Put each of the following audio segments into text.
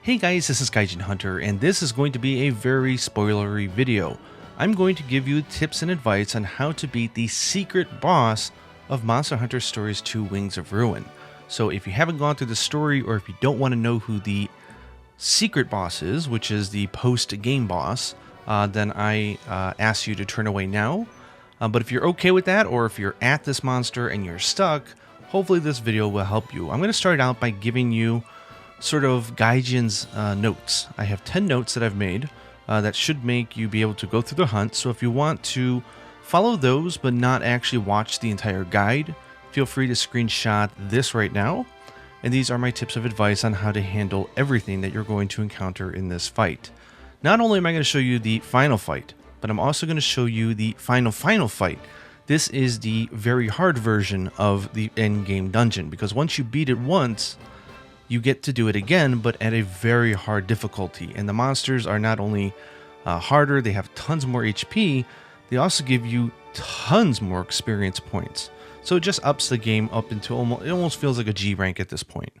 Hey guys, this is Gaijin Hunter, and this is going to be a very spoilery video. I'm going to give you tips and advice on how to beat the secret boss of Monster Hunter Stories 2 Wings of Ruin. So if you haven't gone through the story, or if you don't want to know who the secret boss is, which is the post-game boss, then I ask you to turn away now. But if you're okay with that, or if you're at this monster and you're stuck, hopefully this video will help you. I'm going to start out by giving you sort of Gaijin's notes. I have 10 notes that I've made that should make you be able to go through the hunt. So if you want to follow those but not actually watch the entire guide, feel free to screenshot this right now. And these are my tips of advice on how to handle everything that you're going to encounter in this fight. Not only am I going to show you the final fight, but I'm also going to show you the final fight. This is the very hard version of the end-game dungeon, because once you beat it once, you get to do it again, but at a very hard difficulty. And the monsters are not only harder, they have tons more HP, they also give you tons more experience points. So it just ups the game up into it almost feels like a G rank at this point.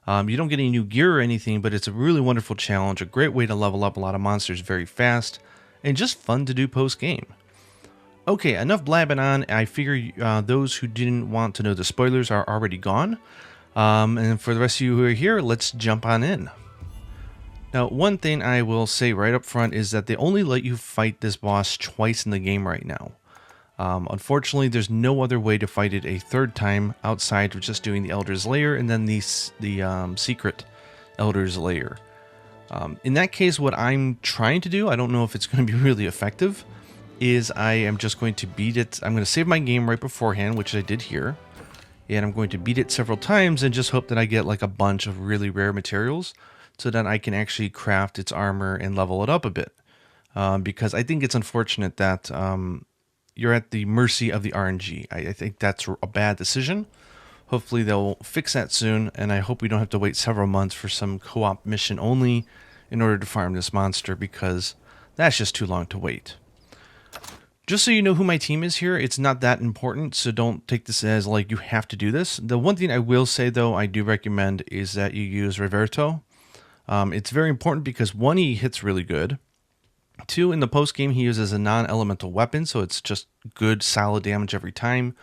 You don't get any new gear or anything, but it's a really wonderful challenge, a great way to level up a lot of monsters very fast, and just fun to do post-game. Okay, enough blabbing on. I figure those who didn't want to know the spoilers are already gone. And for the rest of you who are here, let's jump on in. Now, one thing I will say right up front is that they only let you fight this boss twice in the game right now. Unfortunately, there's no other way to fight it a third time outside of just doing the Elder's Lair and then the secret Elder's Lair. In that case, what I'm trying to do, I don't know if it's going to be really effective, is I am just going to beat it. I'm going to save my game right beforehand, which I did here. And I'm going to beat it several times and just hope that I get like a bunch of really rare materials so that I can actually craft its armor and level it up a bit. Because I think it's unfortunate that you're at the mercy of the RNG. I think that's a bad decision. Hopefully they'll fix that soon, and I hope we don't have to wait several months for some co-op mission only in order to farm this monster, because that's just too long to wait. Just so you know who my team is here, it's not that important, so don't take this as like you have to do this. The one thing I will say, though, I do recommend is that you use Roberto. It's very important because, one, he hits really good. Two, in the post-game, he uses a non-elemental weapon, so it's just good, solid damage every time.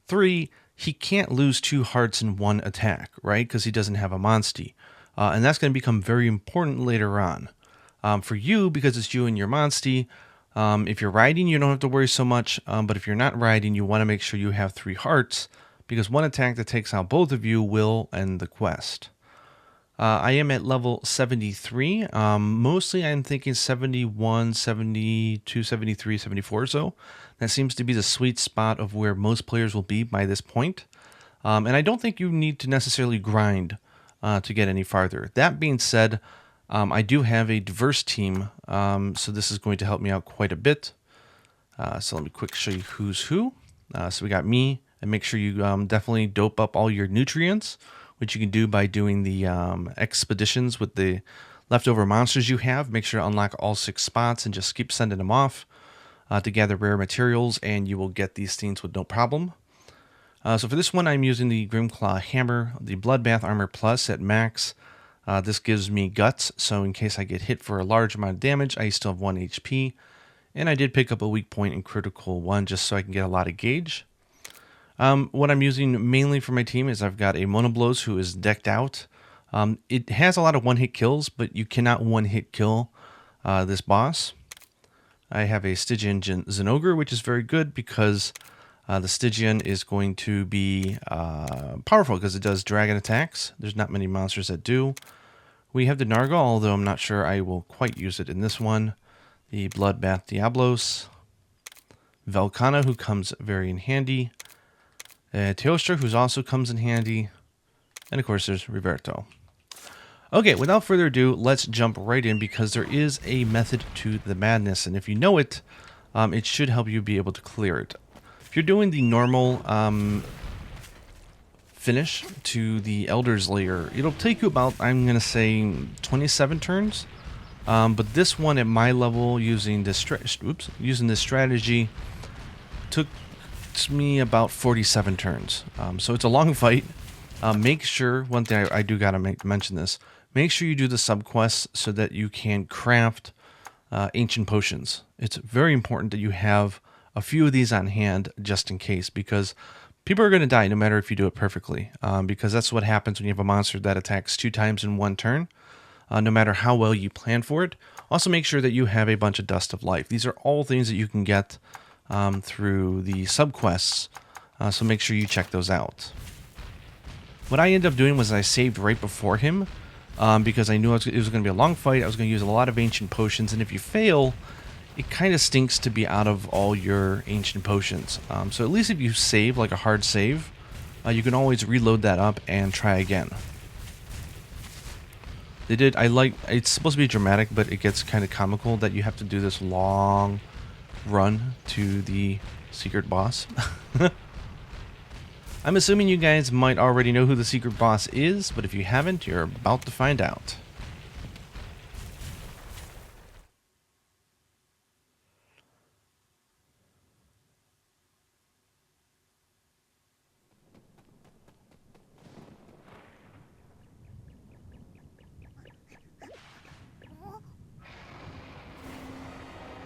Three, he can't lose 2 hearts in one attack, right? Because he doesn't have a Monstie. And that's going to become very important later on. For you, because it's you and your Monstie, if you're riding, you don't have to worry so much, but if you're not riding, you want to make sure you have 3 hearts, because one attack that takes out both of you will end the quest. I am at level 73. Mostly I'm thinking 71, 72, 73, 74 or so. That seems to be the sweet spot of where most players will be by this point. And I don't think you need to necessarily grind to get any farther. That being said, I do have a diverse team, so this is going to help me out quite a bit. So let me quick show you who's who. So we got me, and make sure you definitely dope up all your nutrients, which you can do by doing the expeditions with the leftover monsters you have. Make sure to unlock all 6 spots and just keep sending them off to gather rare materials, and you will get these things with no problem. So for this one, I'm using the Grimclaw Hammer, the Bloodbath Armor Plus at max. This gives me guts, so in case I get hit for a large amount of damage, I still have 1 HP. And I did pick up a weak point in Critical 1 just so I can get a lot of gauge. What I'm using mainly for my team is I've got a Monoblows who is decked out. It has a lot of one-hit kills, but you cannot one-hit kill this boss. I have a Stygian Zinogre, which is very good because the Stygian is going to be powerful because it does dragon attacks. There's not many monsters that do. We have the Nargal, although I'm not sure I will quite use it in this one. The Bloodbath Diablos. Velkhana, who comes very in handy. Teostra, who also comes in handy. And of course there's Roberto. Okay, without further ado, let's jump right in, because there is a method to the madness, and if you know it, it should help you be able to clear it. If you're doing the normal finish to the Elder's Lair, it'll take you about, I'm going to say, 27 turns. But this one at my level, using this strategy, took me about 47 turns. So it's a long fight. Make sure, one thing I do got to mention this, make sure you do the subquests so that you can craft ancient potions. It's very important that you have a few of these on hand just in case, because people are going to die no matter if you do it perfectly, because that's what happens when you have a monster that attacks 2 times in one turn, no matter how well you plan for it. Also make sure that you have a bunch of Dust of Life. These are all things that you can get through the subquests, so make sure you check those out. What I ended up doing was I saved right before him, because I knew it was going to be a long fight. I was going to use a lot of ancient potions, and if you fail, it kind of stinks to be out of all your ancient potions. So at least if you save, like a hard save, you can always reload that up and try again. It's supposed to be dramatic, but it gets kind of comical that you have to do this long run to the secret boss. I'm assuming you guys might already know who the secret boss is, but if you haven't, you're about to find out.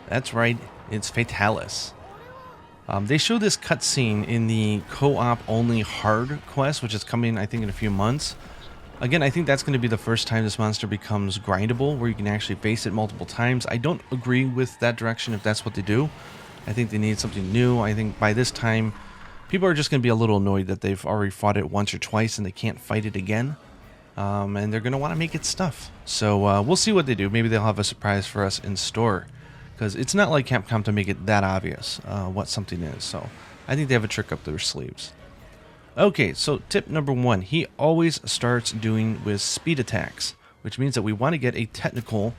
That's right, it's Fatalis. They show this cutscene in the co-op only hard quest, which is coming, I think, in a few months. Again, I think that's going to be the first time this monster becomes grindable, where you can actually face it multiple times. I don't agree with that direction if that's what they do. I think they need something new. I think by this time, people are just going to be a little annoyed that they've already fought it once or twice and they can't fight it again. And they're going to want to make it stuff. So we'll see what they do. Maybe they'll have a surprise for us in store, because it's not like Capcom to make it that obvious what something is. So I think they have a trick up their sleeves. Okay, so tip number 1. He always starts doing with speed attacks, which means that we want to get a technical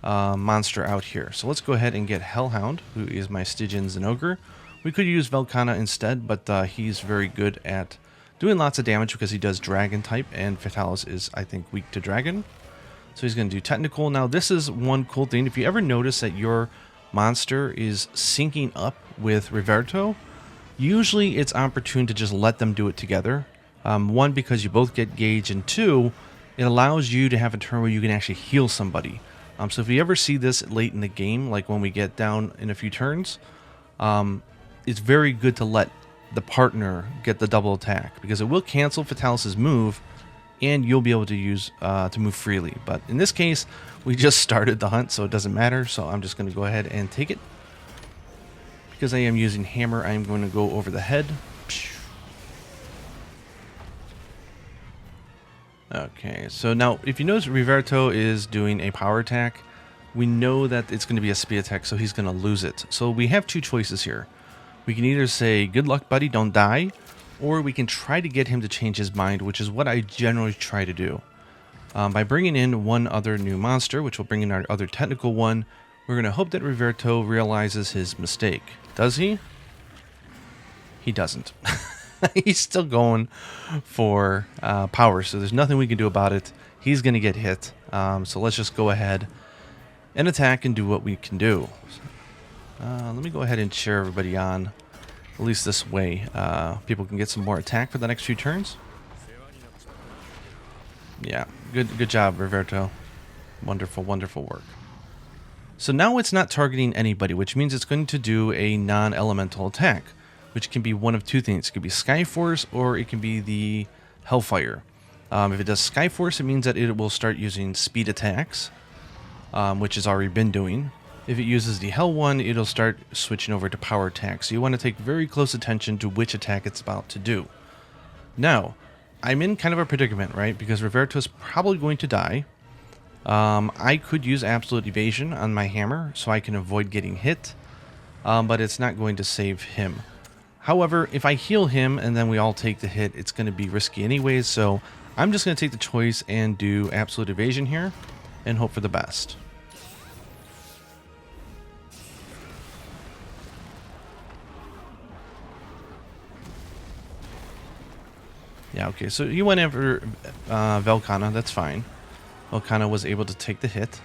monster out here. So let's go ahead and get Hellhound, who is my Stygian Zinogre. We could use Velkhana instead, but he's very good at doing lots of damage because he does dragon type, and Fatalis is, I think, weak to dragon. So he's going to do technical. Now this is one cool thing. If you ever notice that your monster is syncing up with Riverto, usually it's opportune to just let them do it together. 1, because you both get gauge, and 2, it allows you to have a turn where you can actually heal somebody. So if you ever see this late in the game, like when we get down in a few turns, it's very good to let the partner get the double attack, because it will cancel Fatalis' move, and you'll be able to use to move freely. But in this case, we just started the hunt, so it doesn't matter. So I'm just going to go ahead and take it. Because I am using hammer, I am going to go over the head. Okay, so now if you notice, Riverto is doing a power attack. We know that it's going to be a speed attack, so he's going to lose it. So we have 2 choices here. We can either say, good luck, buddy, don't die, or we can try to get him to change his mind, which is what I generally try to do. By bringing in one other new monster, which will bring in our other technical one, we're going to hope that Riverto realizes his mistake. Does he? He doesn't. He's still going for power, so there's nothing we can do about it. He's going to get hit, so let's just go ahead and attack and do what we can do. Let me go ahead and share everybody on, at least this way. People can get some more attack for the next few turns. Yeah, good job, Riverto. Wonderful, wonderful work. So now it's not targeting anybody, which means it's going to do a non-elemental attack, which can be one of 2 things. It could be Skyforce, or it can be the Hellfire. If it does Skyforce, it means that it will start using speed attacks, which has already been doing. If it uses the Hell one, it'll start switching over to power attacks. So you want to take very close attention to which attack it's about to do. Now, I'm in kind of a predicament, right? Because Riverto's probably going to die. I could use Absolute Evasion on my hammer so I can avoid getting hit, but it's not going to save him. However, if I heal him and then we all take the hit, it's going to be risky anyways, so I'm just going to take the choice and do Absolute Evasion here and hope for the best. Yeah, okay, so he went after Velkhana, that's fine. Velkhana was able to take the hit.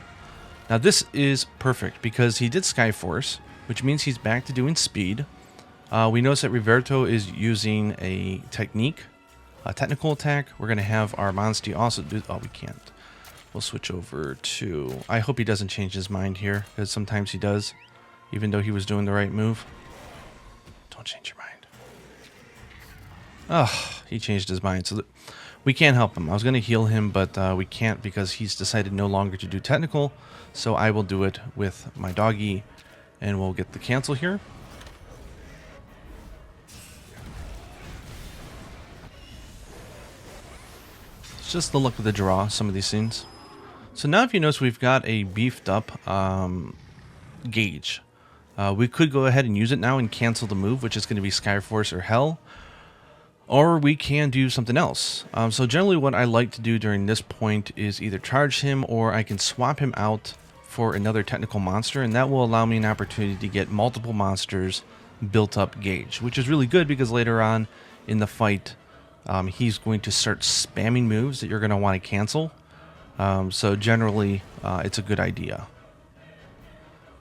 Now this is perfect because he did Skyforce, which means he's back to doing speed. We notice that Riverto is using a technique, a technical attack. We're going to have our Monstie also do... Oh, we can't. We'll switch over to... I hope he doesn't change his mind here, because sometimes he does, even though he was doing the right move. Don't change your mind. Oh, he changed his mind. So we can't help him. I was going to heal him, but we can't because he's decided no longer to do technical. So I will do it with my doggy, and we'll get the cancel here. It's just the luck of the draw, some of these scenes. So now if you notice, we've got a beefed up gauge. We could go ahead and use it now and cancel the move, which is going to be Skyforce or Hell. Or we can do something else. So generally what I like to do during this point is either charge him, or I can swap him out for another technical monster, and that will allow me an opportunity to get multiple monsters built up gauge, which is really good because later on in the fight he's going to start spamming moves that you're going to want to cancel. So generally it's a good idea.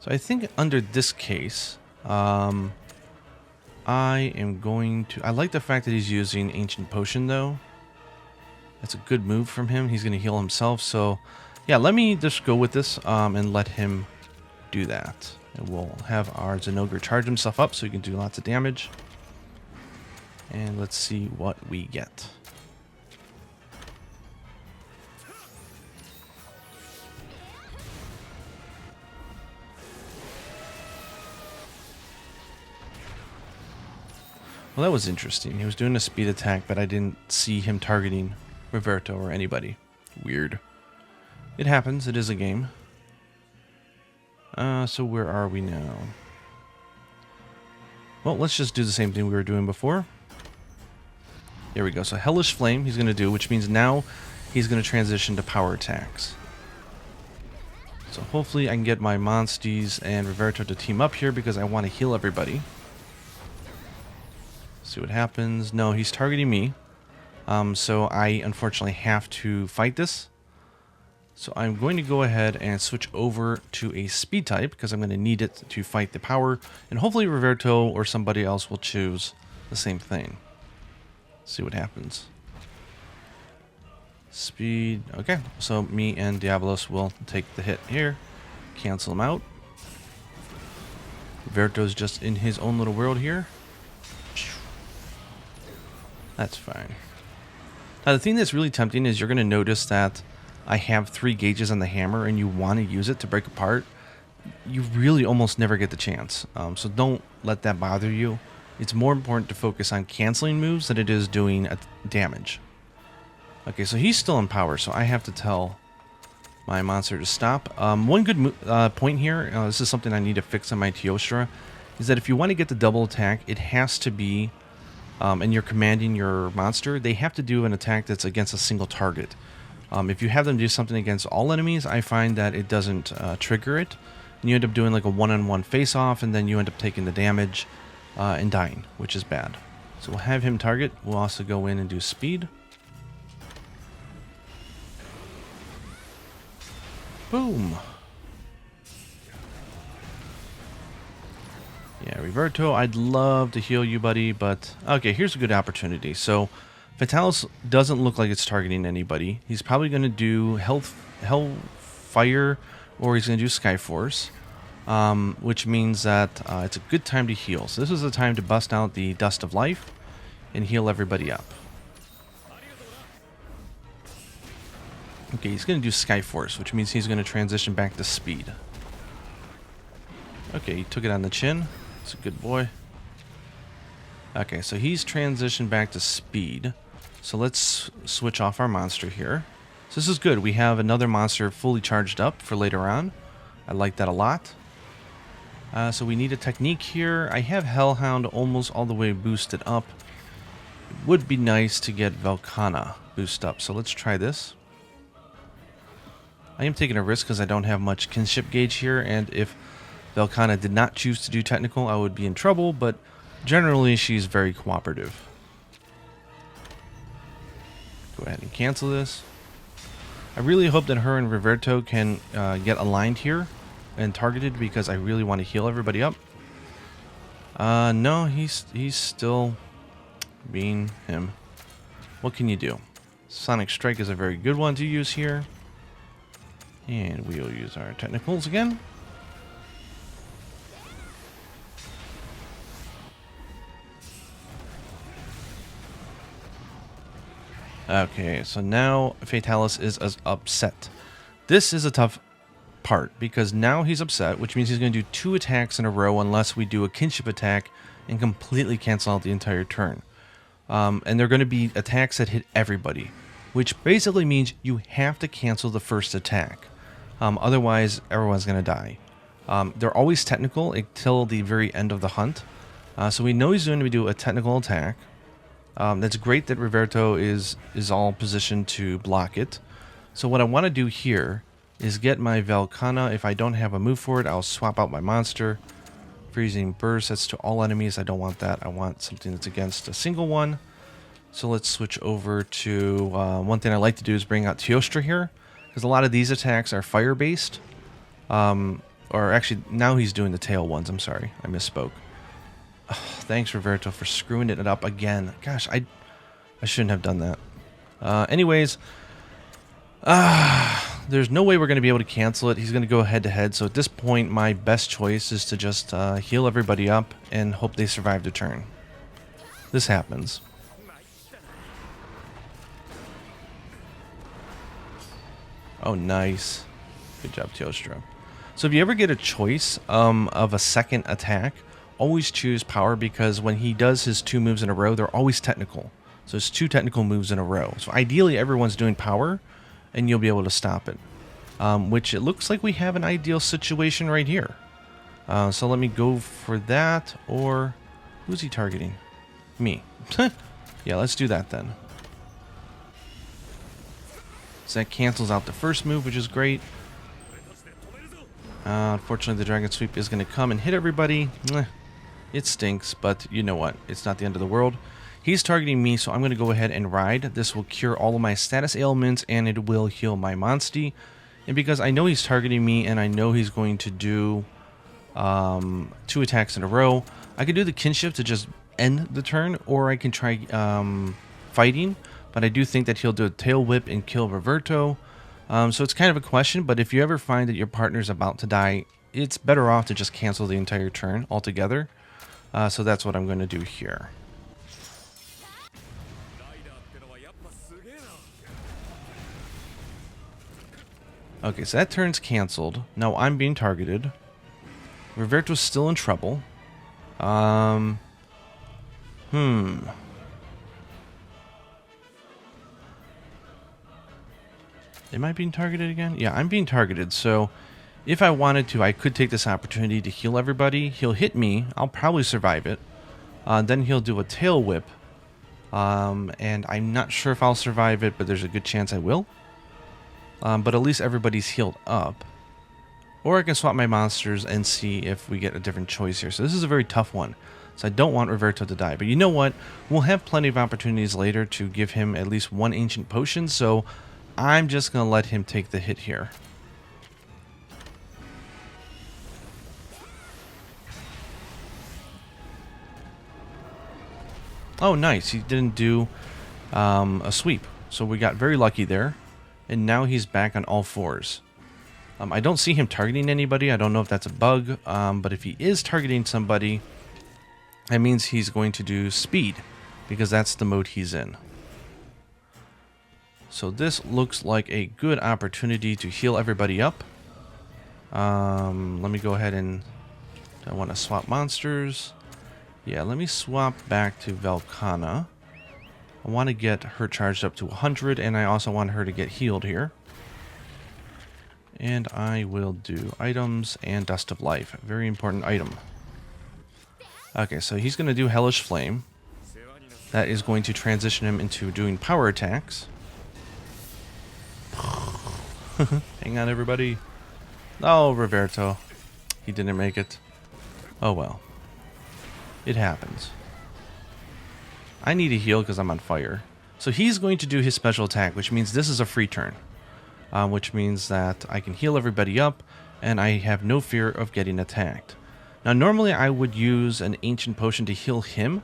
So I think under this case I am going to... I like the fact that he's using Ancient Potion, though. That's a good move from him. He's going to heal himself. So, yeah, let me just go with this and let him do that. And we'll have our Zenogre charge himself up so he can do lots of damage. And let's see what we get. Well, that was interesting. He was doing a speed attack, but I didn't see him targeting Roberto or anybody. Weird. It happens. It is a game. So where are we now? Well, let's just do the same thing we were doing before. There we go. So Hellish Flame he's going to do, which means now he's going to transition to power attacks. So hopefully I can get my Monsties and Roberto to team up here because I want to heal everybody. See what happens. No, he's targeting me. So I unfortunately have to fight this. So I'm going to go ahead and switch over to a speed type because I'm going to need it to fight the power. And hopefully Roberto or somebody else will choose the same thing. See what happens. Speed. Okay, so me and Diabolos will take the hit here. Cancel him out. Roberto's just in his own little world here. That's fine. Now the thing that's really tempting is you're going to notice that I have 3 gauges on the hammer and you want to use it to break apart. You really almost never get the chance. So don't let that bother you. It's more important to focus on canceling moves than it is doing damage. Okay, so he's still in power, so I have to tell my monster to stop. One good point here, this is something I need to fix on my Teostra, is that if you want to get the double attack, it has to be... and you're commanding your monster, they have to do an attack that's against a single target. If you have them do something against all enemies, I find that it doesn't trigger it. And you end up doing like a one-on-one face-off, and then you end up taking the damage and dying, which is bad. So we'll have him target. We'll also go in and do speed. Boom. Yeah, Roberto, I'd love to heal you, buddy, but... Okay, here's a good opportunity. So, Fatalis doesn't look like it's targeting anybody. He's probably going to do Hellfire, or he's going to do Skyforce, which means that it's a good time to heal. So this is the time to bust out the Dust of Life and heal everybody up. Okay, he's going to do Skyforce, which means he's going to transition back to speed. Okay, he took it on the chin. It's a good boy. Okay, so he's transitioned back to speed. So let's switch off our monster here. So this is good. We have another monster fully charged up for later on. I like that a lot. So we need a technique here. I have Hellhound almost all the way boosted up. It would be nice to get Velkhana boosted up. So let's try this. I am taking a risk because I don't have much kinship gauge here, and if Velkhana did not choose to do technical, I would be in trouble, but generally she's very cooperative. Go ahead and cancel this. I really hope that her and Roberto can get aligned here and targeted because I really want to heal everybody up. No, he's still being him. What can you do? Sonic Strike is a very good one to use here. And we'll use our technicals again. Okay, so now Fatalis is as upset. This is a tough part because now he's upset, which means he's going to do 2 attacks in a row unless we do a kinship attack and completely cancel out the entire turn. And they're going to be attacks that hit everybody, which basically means you have to cancel the first attack. Otherwise, everyone's going to die. They're always technical until the very end of the hunt. So we know he's going to do a technical attack. That's great that Roberto is all positioned to block it. So what I want to do here is get my Velkhana. If I don't have a move for it, I'll swap out my monster. Freezing burst, that's to all enemies. I don't want that. I want something that's against a single one. So let's switch over to one thing I like to do is bring out Teostra here, because a lot of these attacks are fire based. Or actually, now he's doing the tail ones. I'm sorry, I misspoke. Thanks, Roberto, for screwing it up again. Gosh, I shouldn't have done that. Anyways, there's no way we're going to be able to cancel it. He's going to go head-to-head. So at this point, my best choice is to just heal everybody up and hope they survive the turn. This happens. Oh, nice. Good job, Teostra. So if you ever get a choice of a second attack, always choose power, because when he does his 2 moves in a row, they're always technical. So it's 2 technical moves in a row. So ideally, everyone's doing power, and you'll be able to stop it. Which it looks like we have an ideal situation right here. So let me go for that, or who's he targeting? Me. Yeah, let's do that then. So that cancels out the first move, which is great. Unfortunately, the Dragon Sweep is going to come and hit everybody. It stinks, but you know what? It's not the end of the world. He's targeting me, so I'm going to go ahead and ride. This will cure all of my status ailments, and it will heal my Monstie. And because I know he's targeting me, and I know he's going to do 2 attacks in a row, I could do the kinship to just end the turn, or I can try fighting. But I do think that he'll do a tail whip and kill Roberto. So it's kind of a question, but if you ever find that your partner's about to die, it's better off to just cancel the entire turn altogether. So that's what I'm going to do here. Okay, so that turn's canceled. Now I'm being targeted. Roberto's still in trouble. Am I being targeted again? Yeah, I'm being targeted. So if I wanted to, I could take this opportunity to heal everybody. He'll hit me. I'll probably survive it. Then he'll do a tail whip. And I'm not sure if I'll survive it, but there's a good chance I will. But at least everybody's healed up. Or I can swap my monsters and see if we get a different choice here. So this is a very tough one. So I don't want Roberto to die. But you know what? We'll have plenty of opportunities later to give him at least 1 ancient potion. So I'm just going to let him take the hit here. Oh, nice. He didn't do a sweep. So we got very lucky there. And now he's back on all 4s. I don't see him targeting anybody. I don't know if that's a bug. But if he is targeting somebody, that means he's going to do speed, because that's the mode he's in. So this looks like a good opportunity to heal everybody up. Let me go ahead and... I want to swap monsters. Yeah, let me swap back to Velkhana. I want to get her charged up to 100, and I also want her to get healed here. And I will do items and Dust of Life. Very important item. Okay, so he's going to do Hellish Flame. That is going to transition him into doing power attacks. Hang on, everybody. Oh, Roberto. He didn't make it. Oh, well. It happens. I need a heal because I'm on fire. So he's going to do his special attack, which means this is a free turn. Which means that I can heal everybody up, and I have no fear of getting attacked. Now, normally I would use an Ancient Potion to heal him,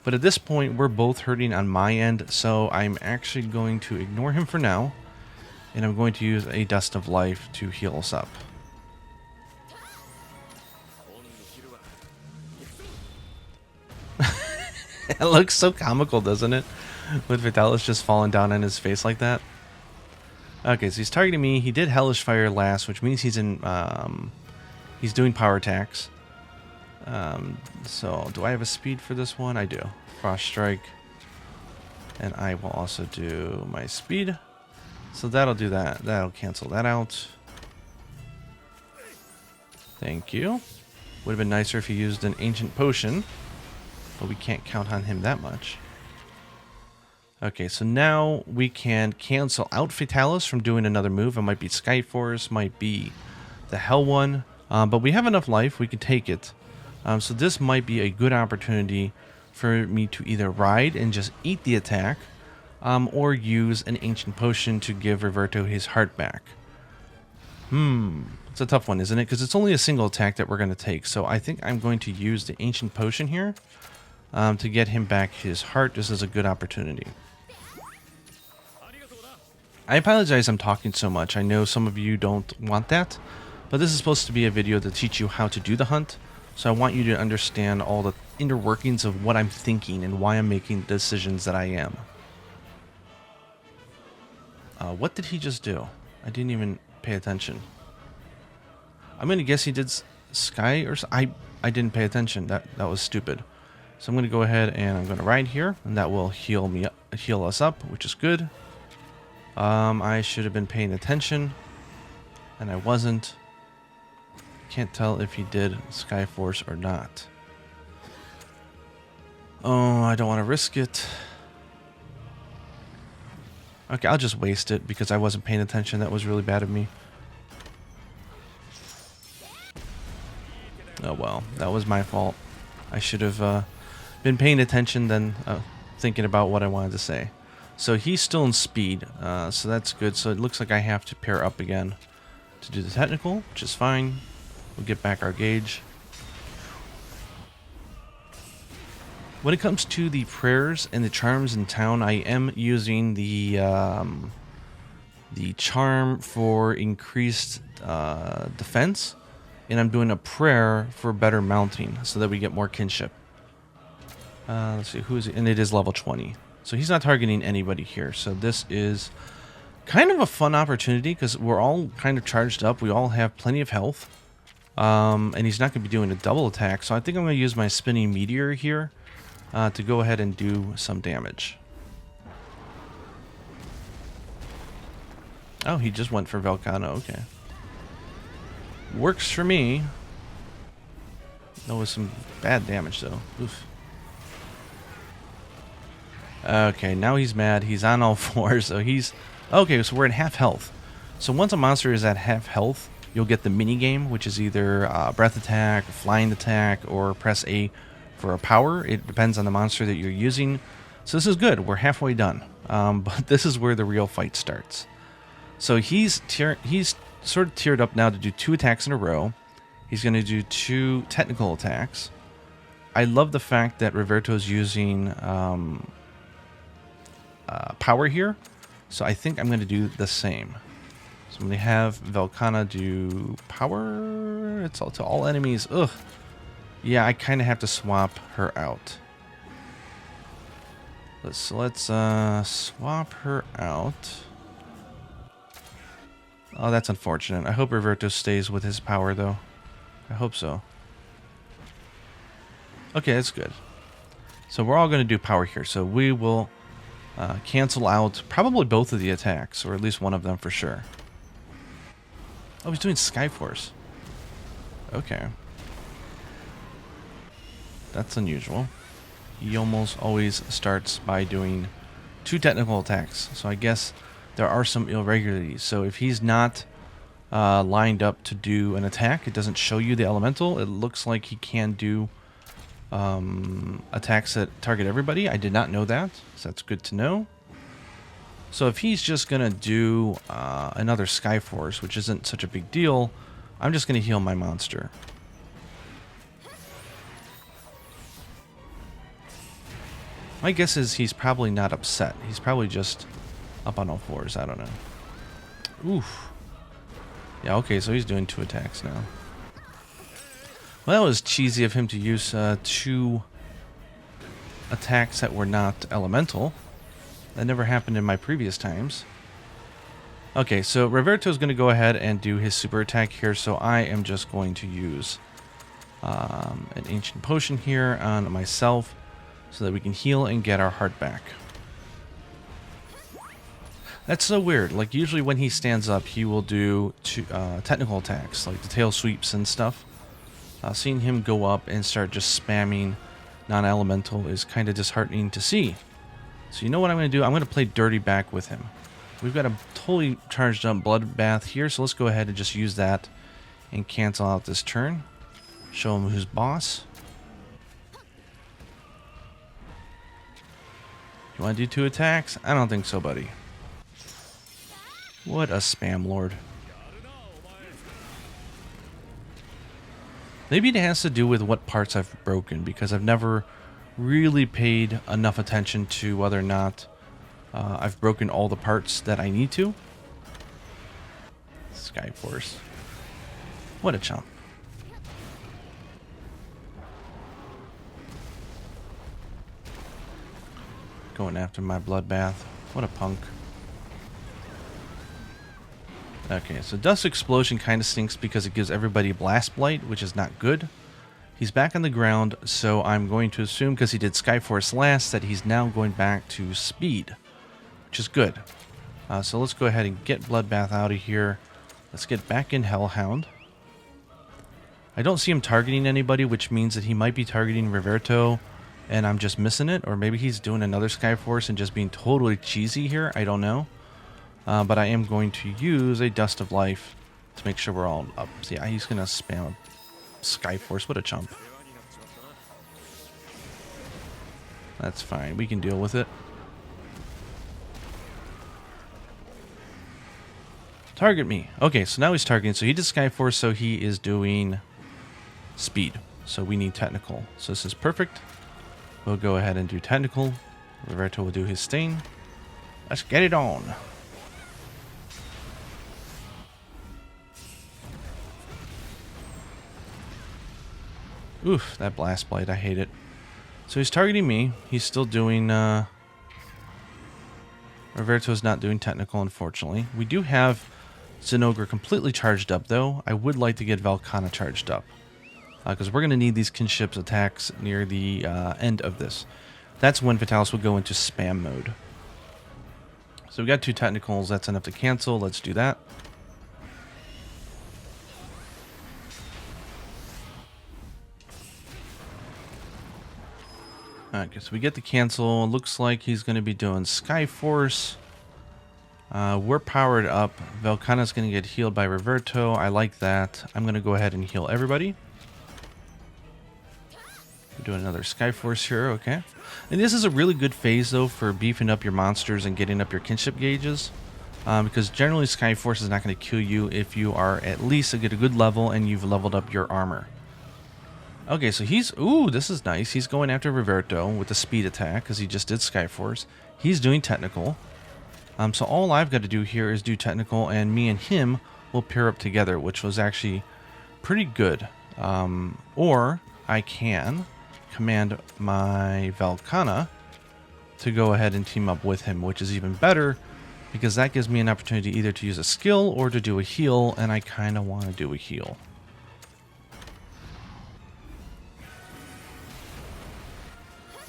but at this point we're both hurting on my end, so I'm actually going to ignore him for now. And I'm going to use a Dust of Life to heal us up. It looks so comical, doesn't it? With Vitalis just falling down on his face like that. Okay, so he's targeting me. He did Hellish Fire last, which means he's in. He's doing power attacks. So do I have a speed for this one? I do. Frost Strike. And I will also do my speed. So that'll do that. That'll cancel that out. Thank you. Would have been nicer if he used an Ancient Potion. But we can't count on him that much. Okay, so now we can cancel out Fatalis from doing another move. It might be Skyforce, might be the Hell one. But we have enough life, we can take it. So this might be a good opportunity for me to either ride and just eat the attack, or use an Ancient Potion to give Roberto his heart back. It's a tough one, isn't it? Because it's only a single attack that we're going to take. So I think I'm going to use the Ancient Potion here to get him back his heart. This is a good opportunity. I apologize I'm talking so much. I know some of you don't want that, but this is supposed to be a video to teach you how to do the hunt. So I want you to understand all the inner workings of what I'm thinking and why I'm making the decisions that I am. What did he just do? I didn't even pay attention. I'm going to guess he did Sky or I didn't pay attention. That was stupid. So I'm going to go ahead and I'm going to ride here, and that will heal us up, which is good. I should have been paying attention, and I wasn't. Can't tell if he did Skyforce or not. Oh, I don't want to risk it. Okay, I'll just waste it because I wasn't paying attention. That was really bad of me. Oh well, that was my fault. I should have been paying attention then thinking about what I wanted to say. So he's still in speed, so that's good. So it looks like I have to pair up again to do the technical, which is fine. We'll get back our gauge. When it comes to the prayers and the charms in town, I am using the charm for increased defense, and I'm doing a prayer for better mounting so that we get more kinship. Let's see, who is it? And it is level 20. So he's not targeting anybody here. So this is kind of a fun opportunity because we're all kind of charged up. We all have plenty of health. And he's not going to be doing a double attack. So I think I'm going to use my Spinning Meteor here to go ahead and do some damage. Oh, he just went for Velcano. Okay. Works for me. That was some bad damage, though. Oof. Okay, now he's mad. He's on all fours, so he's... Okay, so we're at half health. So once a monster is at half health, you'll get the mini game, which is either breath attack, flying attack, or press A for a power. It depends on the monster that you're using. So this is good. We're halfway done. But this is where the real fight starts. So he's sort of tiered up now to do 2 attacks in a row. He's going to do 2 technical attacks. I love the fact that Roberto's using power here. So I think I'm going to do the same. So I'm going to have Velcana do power. It's all to all enemies. Ugh. Yeah, I kind of have to swap her out. Let's swap her out. Oh, that's unfortunate. I hope Roberto stays with his power, though. I hope so. Okay, that's good. So we're all going to do power here. So we will cancel out probably both of the attacks, or at least one of them for sure. Oh, he's doing Skyforce. Okay. That's unusual. He almost always starts by doing 2 technical attacks. So I guess there are some irregularities. So if he's not lined up to do an attack, it doesn't show you the elemental. It looks like he can do attacks that target everybody. I did not know that, so that's good to know. So if he's just going to do another Skyforce, which isn't such a big deal, I'm just going to heal my monster. My guess is he's probably not upset. He's probably just up on all fours. I don't know. Oof. Yeah, okay, so he's doing 2 attacks now. Well, that was cheesy of him to use 2 attacks that were not elemental. That never happened in my previous times. Okay, so Roberto's going to go ahead and do his super attack here, so I am just going to use an ancient potion here on myself so that we can heal and get our heart back. That's so weird. Like, usually when he stands up, he will do technical attacks, like the tail sweeps and stuff. Seeing him go up and start just spamming non-elemental is kind of disheartening to see. So you know what I'm going to do? I'm going to play dirty back with him. We've got a totally charged up bloodbath here, so let's go ahead and just use that and cancel out this turn. Show him who's boss. You want to do 2 attacks? I don't think so, buddy. What a spam lord. Maybe it has to do with what parts I've broken, because I've never really paid enough attention to whether or not I've broken all the parts that I need to. Skyforce. What a chump. Going after my bloodbath. What a punk. Okay, so Dust Explosion kind of stinks because it gives everybody Blast Blight, which is not good. He's back on the ground, so I'm going to assume, because he did Skyforce last, that he's now going back to Speed, which is good. So let's go ahead and get Bloodbath out of here. Let's get back in Hellhound. I don't see him targeting anybody, which means that he might be targeting Roberto, and I'm just missing it. Or maybe he's doing another Skyforce and just being totally cheesy here. I don't know. But I am going to use a Dust of Life to make sure we're all up. See, he's going to spam a Skyforce. What a chump. That's fine. We can deal with it. Target me. Okay, so now he's targeting. So he did Skyforce, so he is doing Speed. So we need Technical. So this is perfect. We'll go ahead and do Technical. Roberto will do his Stain. Let's get it on. Oof, that Blast Blight, I hate it. So he's targeting me. He's still doing... Roberto's not doing Technical, unfortunately. We do have Zinogre completely charged up, though. I would like to get Velkhana charged up, because we're going to need these kinship's attacks near the end of this. That's when Vitalis will go into spam mode. So we got 2 Technicals. That's enough to cancel. Let's do that. Okay, so we get the cancel. Looks like he's going to be doing Skyforce. We're powered up. Velkhana's going to get healed by Roberto. I like that. I'm going to go ahead and heal everybody. We're doing another Skyforce here. Okay. And this is a really good phase, though, for beefing up your monsters and getting up your kinship gauges. Because generally Skyforce is not going to kill you if you are at least at a good level and you've leveled up your armor. Okay, so he's... Ooh, this is nice. He's going after Roberto with the speed attack because he just did Skyforce. He's doing Technical. So all I've got to do here is do Technical, and me and him will pair up together, which was actually pretty good. Or I can command my Velkhana to go ahead and team up with him, which is even better because that gives me an opportunity either to use a skill or to do a heal, and I kind of want to do a heal.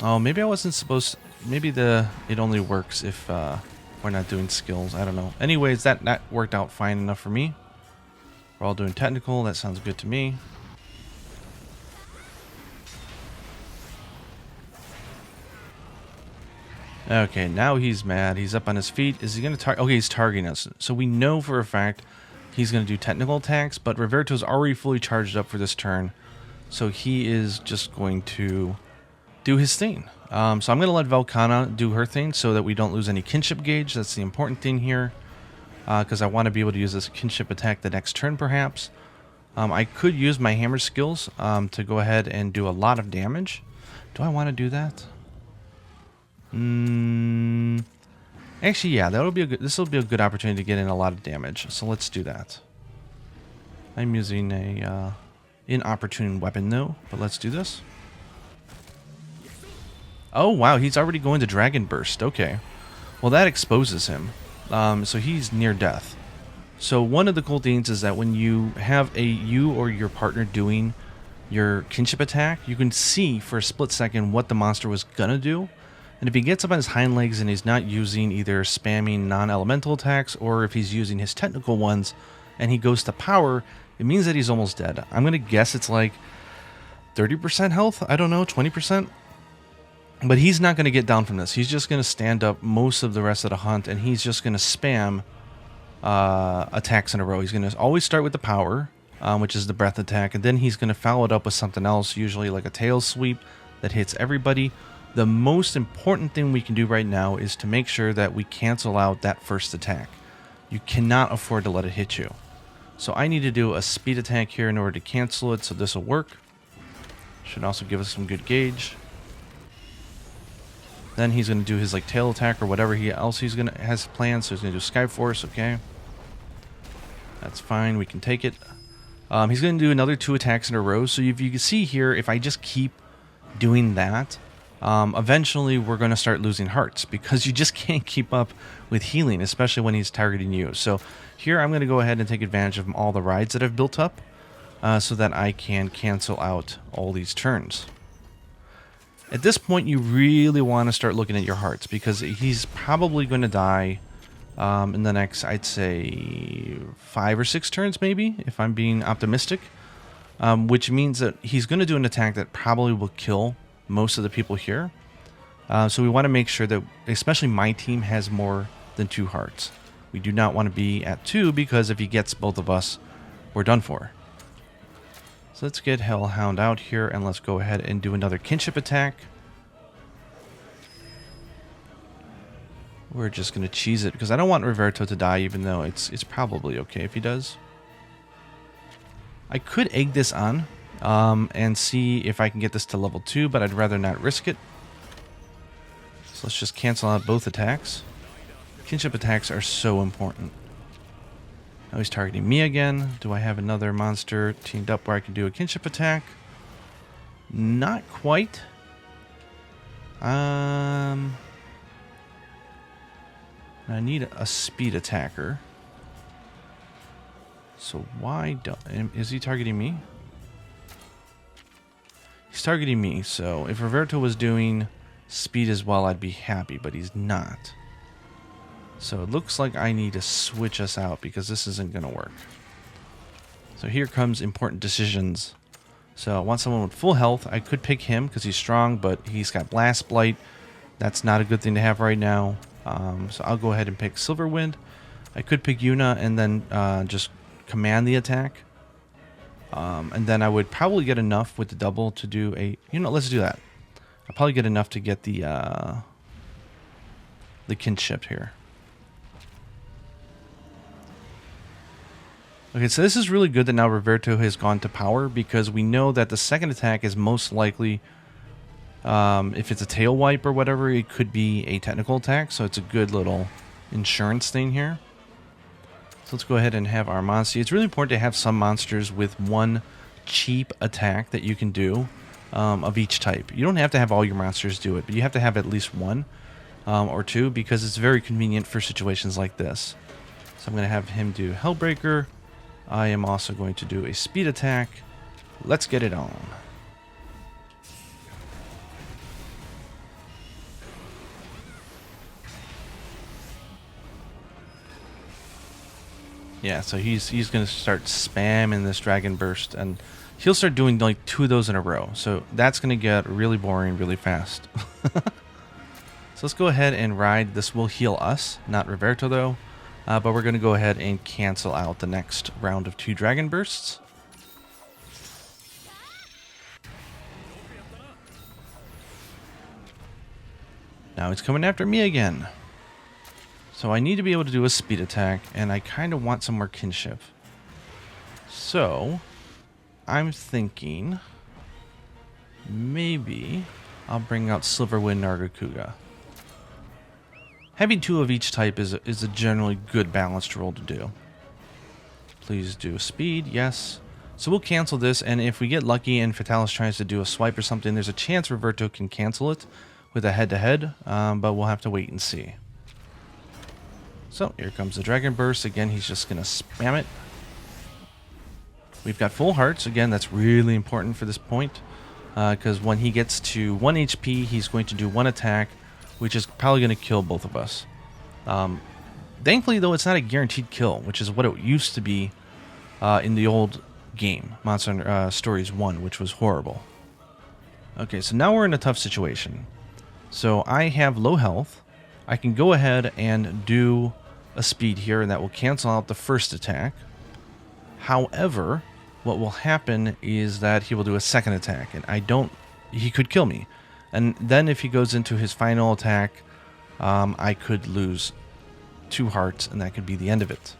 Oh, maybe I wasn't supposed... Maybe it only works if we're not doing skills. I don't know. Anyways, that worked out fine enough for me. We're all doing Technical. That sounds good to me. Okay, now he's mad. He's up on his feet. Is he going to target? Okay, he's targeting us. So we know for a fact he's going to do Technical attacks, but Roberto's already fully charged up for this turn. So he is just going to do his thing. So I'm going to let Velkhana do her thing so that we don't lose any kinship gauge. That's the important thing here. Because I want to be able to use this kinship attack the next turn, perhaps. I could use my hammer skills to go ahead and do a lot of damage. Do I want to do that? Actually, yeah, that'll be a good. This will be a good opportunity to get in a lot of damage. So let's do that. I'm using a inopportune weapon though, but let's do this. Oh wow, he's already going to Dragon Burst. Okay, well that exposes him. So he's near death. So one of the cool things is that when you have you or your partner doing your kinship attack, you can see for a split second what the monster was gonna do. And if he gets up on his hind legs and he's not using either spamming non-elemental attacks or if he's using his technical ones and he goes to power, it means that he's almost dead. I'm gonna guess it's like 30% health, I don't know, 20%. But he's not gonna get down from this. He's just gonna stand up most of the rest of the hunt and he's just gonna spam attacks in a row. He's going to always start with the power, which is the breath attack, and then he's going to follow it up with something else, usually like a tail sweep that hits everybody. The most important thing we can do right now is to make sure that we cancel out that first attack. You cannot afford to let it hit you. So I need to do a speed attack here in order to cancel it, so this will work. Should also give us some good gauge. Then he's going to do his like tail attack or whatever else has planned. So he's going to do Sky Force, okay. That's fine, we can take it. He's going to do another 2 attacks in a row. So if you can see here, if I just keep doing that, eventually we're going to start losing hearts because you just can't keep up with healing, especially when he's targeting you. So here I'm going to go ahead and take advantage of all the rides that I've built up so that I can cancel out all these turns. At this point, you really want to start looking at your hearts because he's probably going to die in the next, I'd say, 5 or 6 turns maybe, if I'm being optimistic. Which means that he's going to do an attack that probably will kill most of the people here. So we want to make sure that, especially my team, has more than 2 hearts. We do not want to be at 2 because if he gets both of us, we're done for. So let's get Hellhound out here and let's go ahead and do another kinship attack. We're just going to cheese it because I don't want Roberto to die, even though it's probably okay if he does. I could egg this on and see if I can get this to level 2, but I'd rather not risk it. So let's just cancel out both attacks. Kinship attacks are so important. Now he's targeting me again. Do I have another monster teamed up where I can do a kinship attack? Not quite. I need a speed attacker. So why don't... Is he targeting me? He's targeting me, so if Roberto was doing speed as well, I'd be happy, but he's not. So it looks like I need to switch us out because this isn't going to work. So here comes important decisions. So I want someone with full health. I could pick him because he's strong, but he's got Blast Blight. That's not a good thing to have right now. So I'll go ahead and pick Silverwind. I could pick Yuna and then just command the attack. And then I would probably get enough with the double to do a... let's do that. I'll probably get enough to get the kinship here. Okay, so this is really good that now Roberto has gone to power because we know that the second attack is most likely, if it's a tail wipe or whatever, it could be a technical attack. So it's a good little insurance thing here. So let's go ahead and have our monster. It's really important to have some monsters with one cheap attack that you can do of each type. You don't have to have all your monsters do it, but you have to have at least one or 2 because it's very convenient for situations like this. So I'm going to have him do Hellbreaker. I am also going to do a speed attack. Let's get it on. Yeah, so he's going to start spamming this Dragon Burst, and he'll start doing like 2 of those in a row. So that's going to get really boring really fast. So let's go ahead and ride. This will heal us, not Roberto though. But we're going to go ahead and cancel out the next round of 2 Dragon Bursts. Now he's coming after me again. So I need to be able to do a speed attack, and I kind of want some more kinship. So I'm thinking maybe I'll bring out Silverwind Nargacuga. having 2 of each type is a generally good balanced roll to do. Please do speed, yes. So we'll cancel this, and if we get lucky and Fatalis tries to do a swipe or something, there's a chance Roberto can cancel it with a head-to-head, but we'll have to wait and see. So here comes the Dragon Burst. Again, he's just going to spam it. We've got full hearts. Again, that's really important for this point, because when he gets to 1 HP, he's going to do 1 attack, which is probably going to kill both of us. Thankfully, though, it's not a guaranteed kill, which is what it used to be in the old game, Monster Hunter Stories 1, which was horrible. Okay, so now we're in a tough situation. So I have low health. I can go ahead and do a speed here, and that will cancel out the first attack. However, what will happen is that he will do a second attack, and he could kill me. And then if he goes into his final attack, I could lose 2 hearts, and that could be the end of it.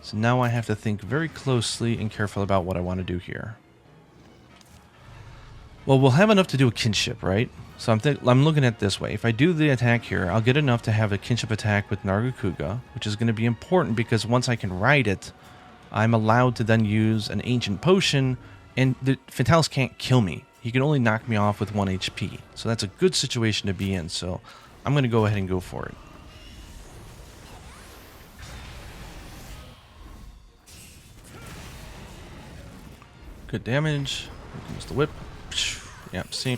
So now I have to think very closely and careful about what I want to do here. Well, we'll have enough to do a kinship, right? So I'm looking at it this way. If I do the attack here, I'll get enough to have a kinship attack with Nargacuga, which is going to be important because once I can ride it, I'm allowed to then use an ancient potion, and the Fatalis can't kill me. He can only knock me off with 1 HP. So that's a good situation to be in, so I'm going to go ahead and go for it. Good damage. Here comes the whip. Yep, see.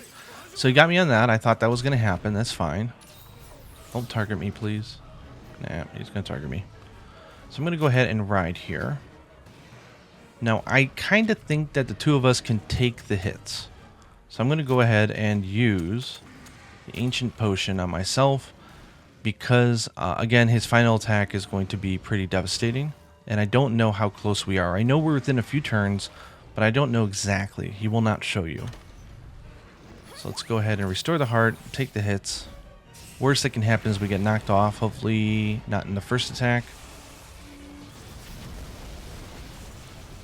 So he got me on that. I thought that was going to happen. That's fine. Don't target me, please. Nah, he's going to target me. So I'm going to go ahead and ride here. Now, I kind of think that the 2 of us can take the hits. So I'm going to go ahead and use the Ancient Potion on myself because, again, his final attack is going to be pretty devastating. And I don't know how close we are. I know we're within a few turns, but I don't know exactly. He will not show you. So let's go ahead and restore the heart, take the hits. Worst that can happen is we get knocked off. Hopefully not in the first attack.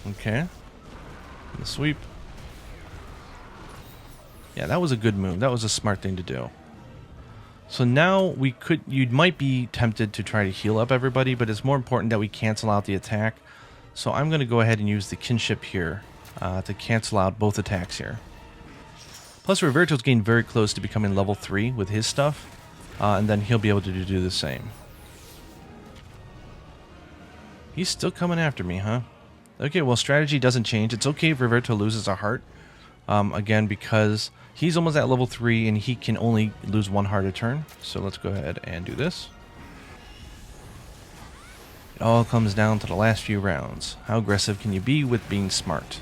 Okay. The sweep. Yeah, that was a good move. That was a smart thing to do. So now you might be tempted to try to heal up everybody, but it's more important that we cancel out the attack. So I'm going to go ahead and use the kinship here to cancel out both attacks here. Plus, Roberto's getting very close to becoming level 3 with his stuff, and then he'll be able to do the same. He's still coming after me, huh? Okay, well, strategy doesn't change. It's okay if Roberto loses a heart, again, because he's almost at level 3, and he can only lose 1 heart a turn. So let's go ahead and do this. It all comes down to the last few rounds. How aggressive can you be with being smart?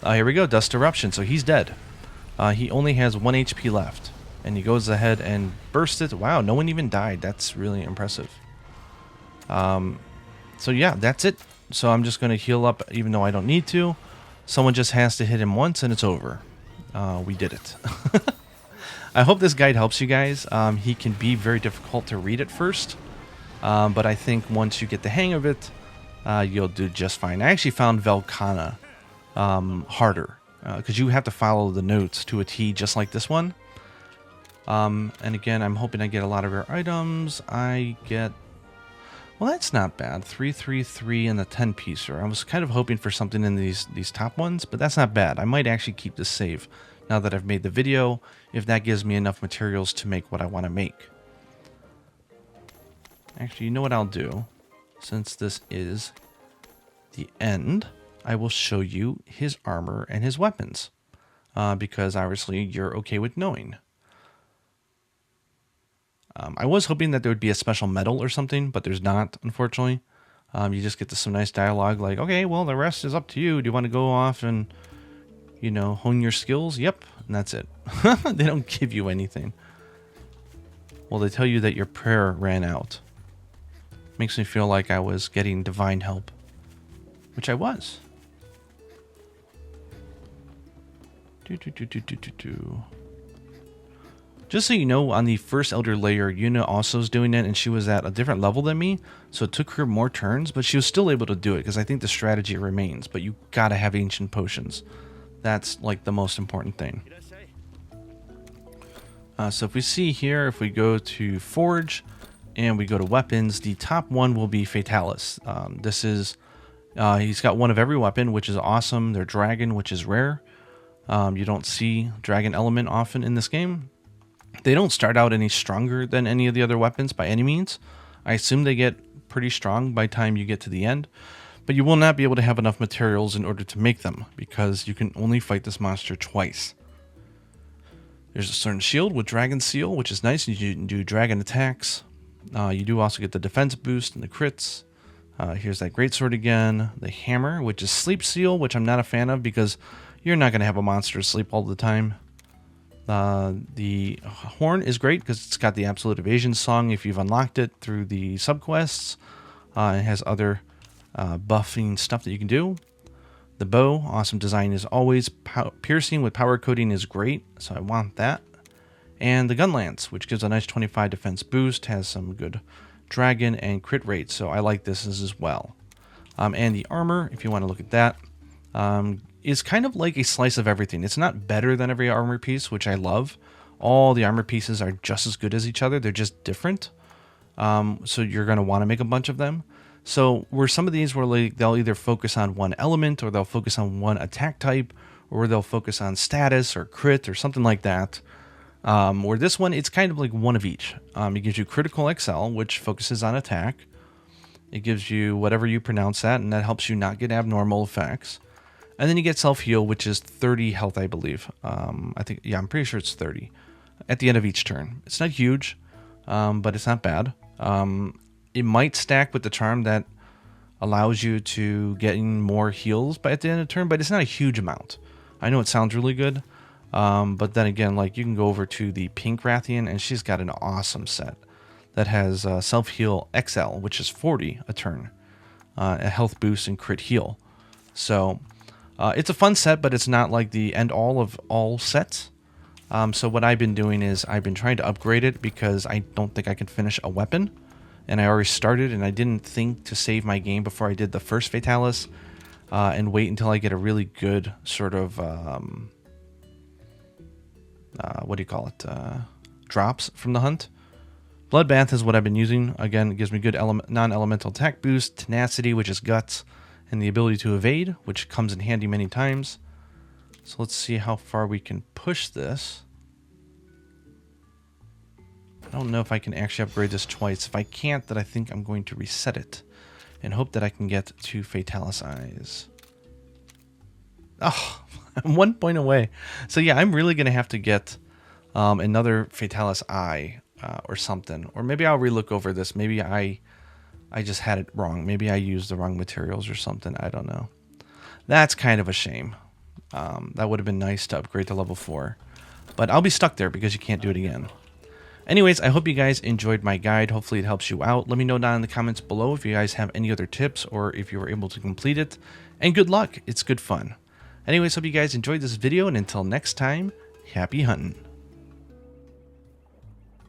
Here we go, Dust Eruption. So he's dead. He only has 1 HP left. And he goes ahead and bursts it. Wow, no one even died. That's really impressive. So yeah, that's it. So I'm just going to heal up even though I don't need to. Someone just has to hit him once and it's over. We did it. I hope this guide helps you guys. He can be very difficult to read at first. But I think once you get the hang of it, you'll do just fine. I actually found Velkhana harder because you have to follow the notes to a T just like this one. And again, I'm hoping I get a lot of rare items. I get, well, that's not bad. 333 and the 10-piecer. I was kind of hoping for something in these top ones, but that's not bad. I might actually keep this save now that I've made the video, if that gives me enough materials to make what I want to make. Actually, you know what I'll do? Since this is the end, I will show you his armor and his weapons. Because obviously you're okay with knowing. I was hoping that there would be a special medal or something, but there's not, unfortunately. You just get some nice dialogue like, okay, well, the rest is up to you. Do you want to go off and, you know, hone your skills? Yep, and that's it. They don't give you anything. Well, they tell you that your prayer ran out. Makes me feel like I was getting divine help, which I was. Just so you know, on the first Elder Lair, Yuna also is doing it, and she was at a different level than me, so it took her more turns, but she was still able to do it, because I think the strategy remains, but you gotta have ancient potions. That's, like, the most important thing. So if we see here, if we go to Forge and we go to weapons, the top one will be Fatalis. This is, he's got one of every weapon, which is awesome. They're dragon, which is rare. You don't see dragon element often in this game. They don't start out any stronger than any of the other weapons by any means. I assume they get pretty strong by the time you get to the end, but you will not be able to have enough materials in order to make them because you can only fight this monster twice. There's a certain shield with dragon seal, which is nice. You can do dragon attacks. You do also get the defense boost and the crits. Here's that greatsword again. The hammer, which is sleep seal, which I'm not a fan of because you're not going to have a monster sleep all the time. The horn is great because it's got the absolute evasion song if you've unlocked it through the subquests. It has other buffing stuff that you can do. The bow, awesome design as always. Piercing with power coating is great, so I want that. And the gun lance, which gives a nice 25 defense boost, has some good dragon and crit rate, so I like this as well. And the armor, if you want to look at that, is kind of like a slice of everything. It's not better than every armor piece, which I love. All the armor pieces are just as good as each other. They're just different. So you're going to want to make a bunch of them. So where some of these were like, they'll either focus on one element or they'll focus on one attack type or they'll focus on status or crit or something like that. Where this one, it's kind of like one of each. It gives you critical XL, which focuses on attack. It gives you whatever you pronounce that, and that helps you not get abnormal effects. And then you get self-heal, which is 30 health, I believe. I'm pretty sure it's 30 at the end of each turn. It's not huge, but it's not bad. It might stack with the charm that allows you to get more heals at the end of the turn, but it's not a huge amount. I know it sounds really good, but then again, like you can go over to the Pink Rathian, and she's got an awesome set that has self-heal XL, which is 40 a turn, a health boost and crit heal. So it's a fun set, but it's not like the end-all of all sets. So what I've been doing is I've been trying to upgrade it because I don't think I can finish a weapon. And I already started, and I didn't think to save my game before I did the first Fatalis and wait until I get a really good sort of, drops from the hunt. Bloodbath is what I've been using. Again, it gives me good non-elemental attack boost, tenacity, which is guts, and the ability to evade, which comes in handy many times. So let's see how far we can push this. I don't know if I can actually upgrade this twice. If I can't, then I think I'm going to reset it and hope that I can get to Fatalis Eyes. Oh, I'm 1 point away. So yeah, I'm really going to have to get another Fatalis Eye or something. Or maybe I'll relook over this. Maybe I just had it wrong. Maybe I used the wrong materials or something. I don't know. That's kind of a shame. That would have been nice to upgrade to level 4. But I'll be stuck there because you can't do it again. Anyways, I hope you guys enjoyed my guide. Hopefully it helps you out. Let me know down in the comments below if you guys have any other tips or if you were able to complete it. And good luck. It's good fun. Anyways, hope you guys enjoyed this video. And until next time, happy hunting.